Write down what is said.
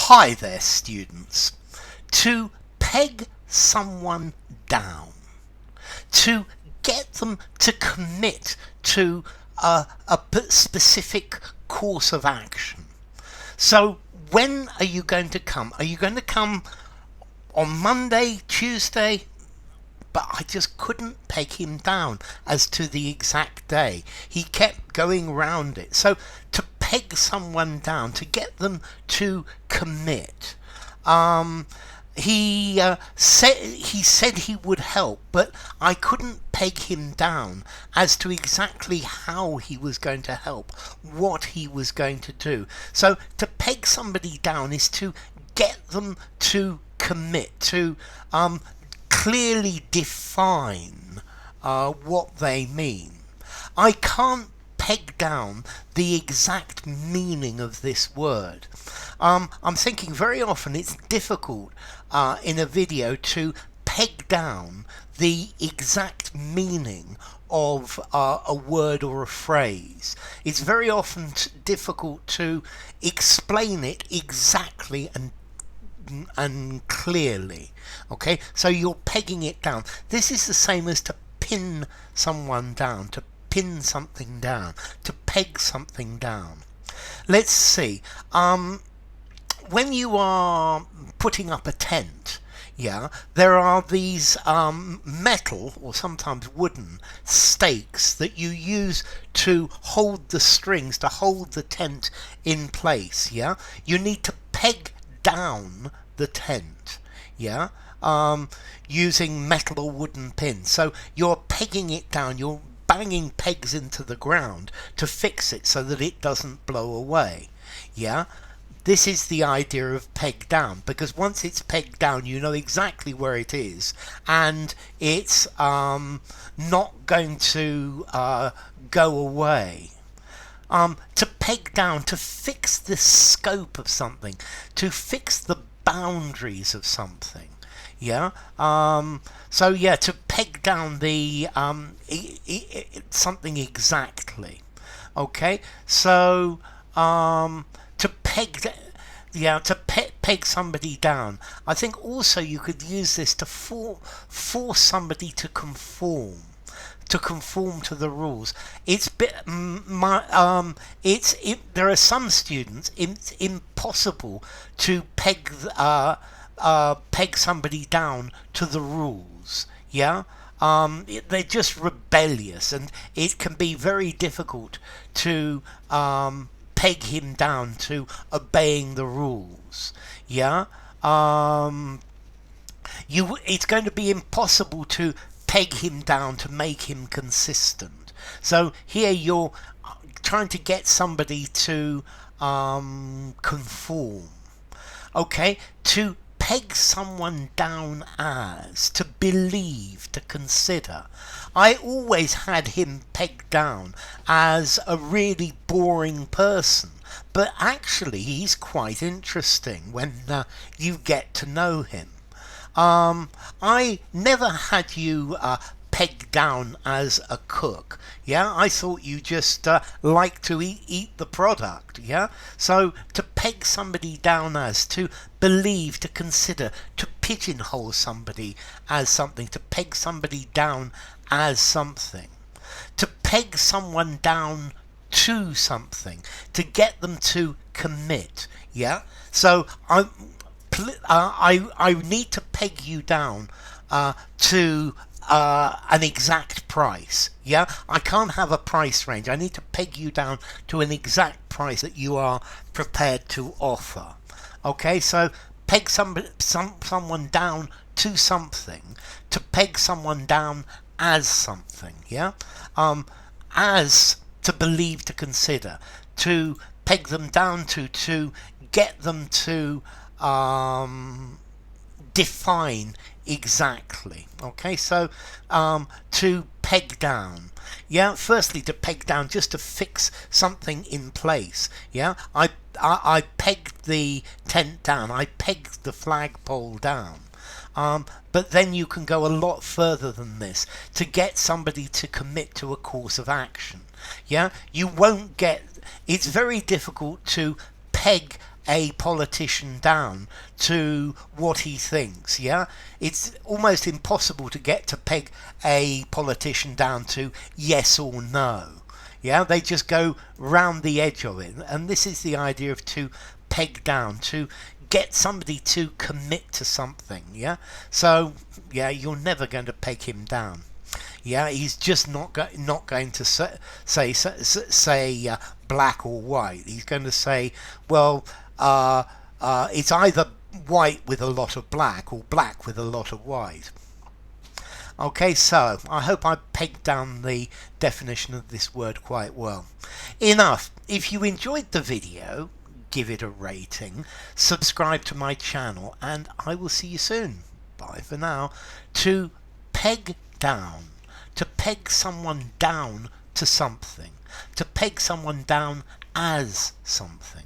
Hi there, students. To peg someone down, to get them to commit to a specific course of action. So when are you going to come? Are you going to come on Monday, Tuesday? But I just couldn't peg him down as to the exact day. He kept going round it. So to peg someone down, to get them to commit, he said he would help, but I couldn't peg him down as to exactly how he was going to help, what he was going to do. So to peg somebody down is to get them to commit, to clearly define what they mean. I can't peg down the exact meaning of this word. I'm thinking very often it's difficult in a video to peg down the exact meaning of a word or a phrase. It's very often difficult to explain it exactly and clearly. Okay, so you're pegging it down. This is the same as to pin someone down, to pin something down, to peg something down. Let's see. When you are putting up a tent, there are these metal or sometimes wooden stakes that you use to hold the strings, to hold the tent in place. You need to peg down the tent, using metal or wooden pins. So you're pegging it down, you're banging pegs into the ground to fix it so that it doesn't blow away. This is the idea of peg down, because once it's pegged down you know exactly where it is and it's not going to go away. To peg down, to fix the scope of something, to fix the boundaries of something. To peg down the something exactly. Okay, so to peg somebody down. I think also you could use this to force somebody to conform to the rules. There are some students it's impossible to peg somebody down to the rules. They're just rebellious, and it can be very difficult to peg him down to obeying the rules. It's going to be impossible to peg him down to make him consistent. So here you're trying to get somebody to conform. Okay, to peg someone down as, to believe, to consider. I always had him pegged down as a really boring person, but actually he's quite interesting when you get to know him. I never had you pegged down as a cook. I thought you just like to eat the product. So to peg somebody down as, to believe, to consider, to pigeonhole somebody as something, to peg somebody down as something, to peg someone down to something, to get them to commit. So I need to peg you down to an exact price. I can't have a price range. I need to peg you down to an exact price that you are prepared to offer. Okay, so peg someone down to something, to peg someone down as something. As, to believe, to consider, to peg them down to get them to define exactly. Okay, so to peg down. Firstly, to peg down, just to fix something in place. I pegged the tent down, I pegged the flagpole down. But then you can go a lot further than this to get somebody to commit to a course of action. You won't get, it's very difficult to peg a politician down to what he thinks. Yeah, it's almost impossible to get to peg a politician down to yes or no. Yeah, they just go round the edge of it, and this is the idea of to peg down, to get somebody to commit to something. Yeah, so yeah, you're never going to peg him down. Yeah, he's just not going to say black or white. He's going to say, well, it's either white with a lot of black or black with a lot of white. Okay, so I hope I pegged down the definition of this word quite well. Enough. If you enjoyed the video, give it a rating, subscribe to my channel, and I will see you soon. Bye for now. To peg down. To peg someone down to something. To peg someone down as something.